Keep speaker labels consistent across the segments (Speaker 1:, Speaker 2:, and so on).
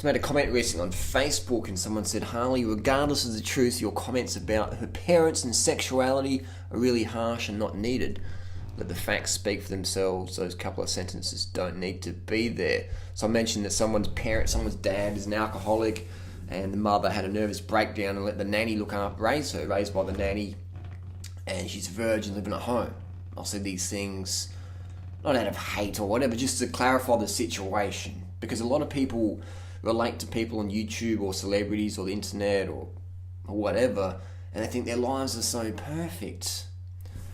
Speaker 1: made a comment recently on Facebook and someone said, Harley, regardless of the truth, your comments about her parents and sexuality are really harsh and not needed. Let the facts speak for themselves. Those couple of sentences don't need to be there. So I mentioned that someone's dad is an alcoholic and the mother had a nervous breakdown and let the nanny raised by the nanny, and she's a virgin living at home. I'll say these things not out of hate or whatever, just to clarify the situation. Because a lot of people relate to people on YouTube or celebrities or the internet or whatever, and they think their lives are so perfect.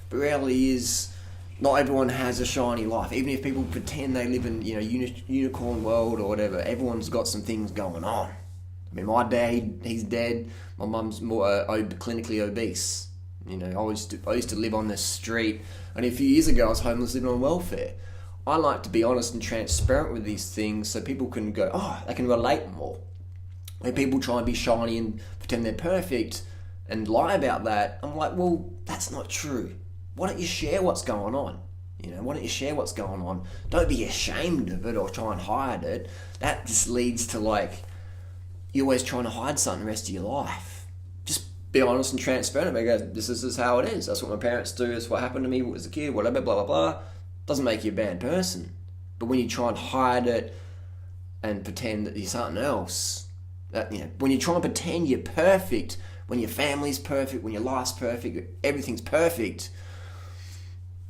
Speaker 1: But reality is, not everyone has a shiny life. Even if people pretend they live in, unicorn world or whatever, everyone's got some things going on. I mean, my dad, he's dead. My mum's more clinically obese. I used to live on the street. Only a few years ago, I was homeless, living on welfare. I like to be honest and transparent with these things so people can go, they can relate more. When people try and be shiny and pretend they're perfect and lie about that, I'm like, well, that's not true. Why don't you share what's going on? Why don't you share what's going on? Don't be ashamed of it or try and hide it. That just leads to you're always trying to hide something the rest of your life. Just be honest and transparent. This is how it is. That's what my parents do. That's what happened to me as a kid, whatever, blah, blah, blah. Doesn't make you a bad person. But when you try and hide it and pretend that you're something else, when you try and pretend you're perfect, when your family's perfect, when your life's perfect, everything's perfect,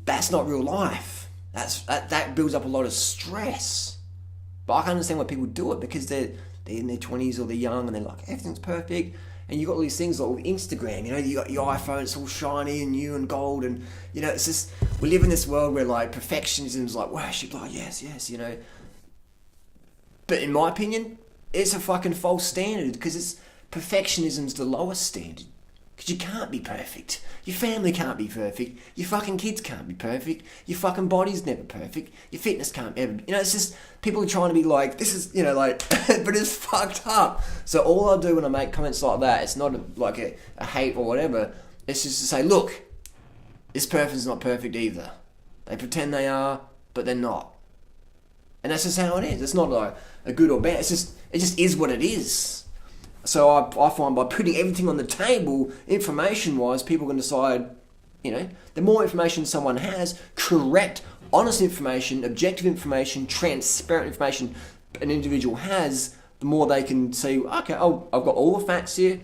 Speaker 1: that's not real life. That builds up a lot of stress. But I can understand why people do it, because they're in their 20s or they're young and they're like, everything's perfect. And you got all these things like with Instagram, you got your iPhone, it's all shiny and new and gold, and it's just, we live in this world where perfectionism is worship, yes, But in my opinion, it's a fucking false standard, because perfectionism's the lowest standard. Because you can't be perfect. Your family can't be perfect. Your fucking kids can't be perfect. Your fucking body's never perfect. Your fitness can't ever be. It's just, people are trying to be this is, but it's fucked up. So all I do when I make comments like that, it's not a hate or whatever. It's just to say, look, this person's not perfect either. They pretend they are, but they're not. And that's just how it is. It's not a good or bad. It just is what it is. So I find by putting everything on the table, information-wise, people can decide, the more information someone has, correct, honest information, objective information, transparent information an individual has, the more they can see, okay, I've got all the facts here.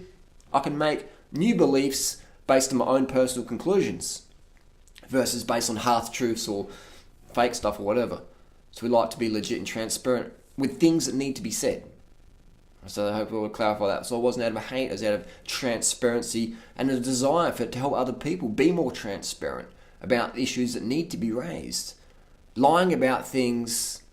Speaker 1: I can make new beliefs based on my own personal conclusions versus based on half-truths or fake stuff or whatever. So we like to be legit and transparent with things that need to be said. So I hope we'll clarify that. So it wasn't out of hate, it was out of transparency and a desire to help other people be more transparent about issues that need to be raised. Lying about things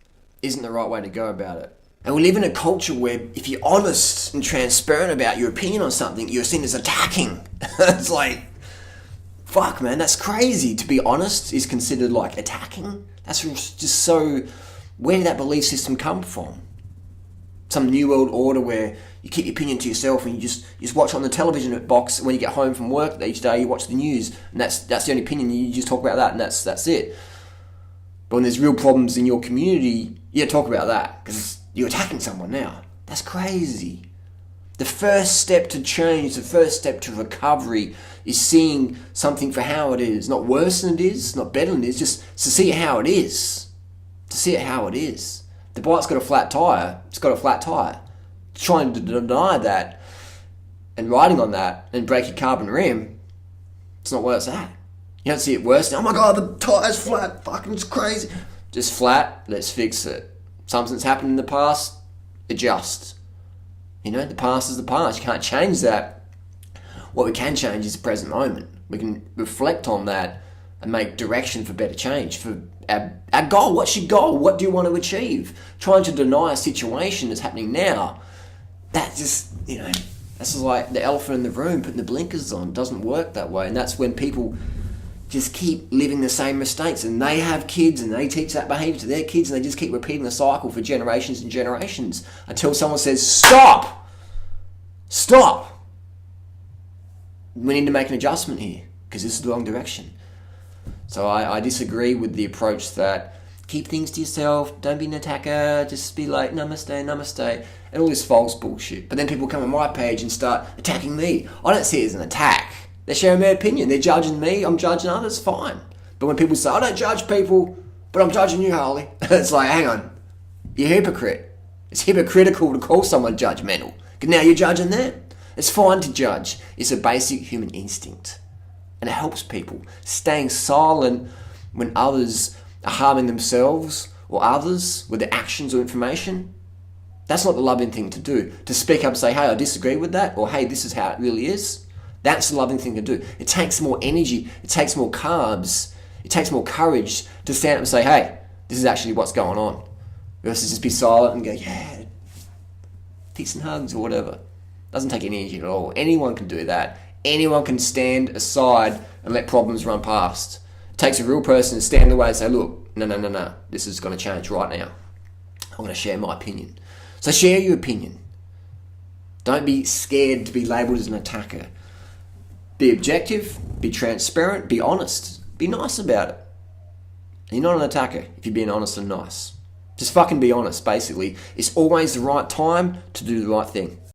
Speaker 1: isn't the right way to go about it. And we live in a culture where if you're honest and transparent about your opinion on something, you're seen as attacking. It's fuck man, that's crazy. To be honest is considered attacking. That's just so, where did that belief system come from? Some new world order where you keep your opinion to yourself and you just watch on the television box when you get home from work each day. You watch the news and that's the only opinion. You just talk about that and that's it. But when there's real problems in your community, you talk about that because you're attacking someone now. That's crazy. The first step to change, the first step to recovery is seeing something for how it is. Not worse than it is, not better than it is, just to see it how it is. To see it how it is. The bike's got a flat tyre, it's got a flat tyre. Trying to deny that and riding on that and break your carbon rim, it's not where it's at. You don't see it worse. Oh my god, the tyre's flat, fucking it's crazy. Just flat, let's fix it. Something's happened in the past, adjust. The past is the past, you can't change that. What we can change is the present moment. We can reflect on that and make direction for better change, for our goal. What's your goal? What do you want to achieve? Trying to deny a situation that's happening now, that just, that's just like the elephant in the room, putting the blinkers on. It doesn't work that way. And that's when people just keep living the same mistakes, and they have kids and they teach that behavior to their kids, and they just keep repeating the cycle for generations and generations until someone says, stop! We need to make an adjustment here because this is the wrong direction. So I disagree with the approach that Keep things to yourself. Don't be an attacker. Just be like, namaste, namaste. And all this false bullshit. But then people come on my page and start attacking me. I don't see it as an attack. They're sharing their opinion. They're judging me. I'm judging others. Fine. But when people say, I don't judge people, but I'm judging you, Harley. It's like, hang on. You're a hypocrite. It's hypocritical to call someone judgmental. Because now you're judging them. It's fine to judge. It's a basic human instinct. And it helps people. Staying silent when others are harming themselves or others with their actions or information, that's not the loving thing to do. To speak up and say, hey, I disagree with that, or hey, this is how it really is. That's the loving thing to do. It takes more energy. It takes more carbs. It takes more courage to stand up and say, hey, this is actually what's going on. Versus just be silent and go, yeah, peace and hugs or whatever. Doesn't take any energy at all. Anyone can do that. Anyone can stand aside and let problems run past. It takes a real person to stand in the way and say, look, no. This is going to change right now. I'm going to share my opinion. So share your opinion. Don't be scared to be labelled as an attacker. Be objective, be transparent, be honest. Be nice about it. And you're not an attacker if you're being honest and nice. Just fucking be honest, basically. It's always the right time to do the right thing.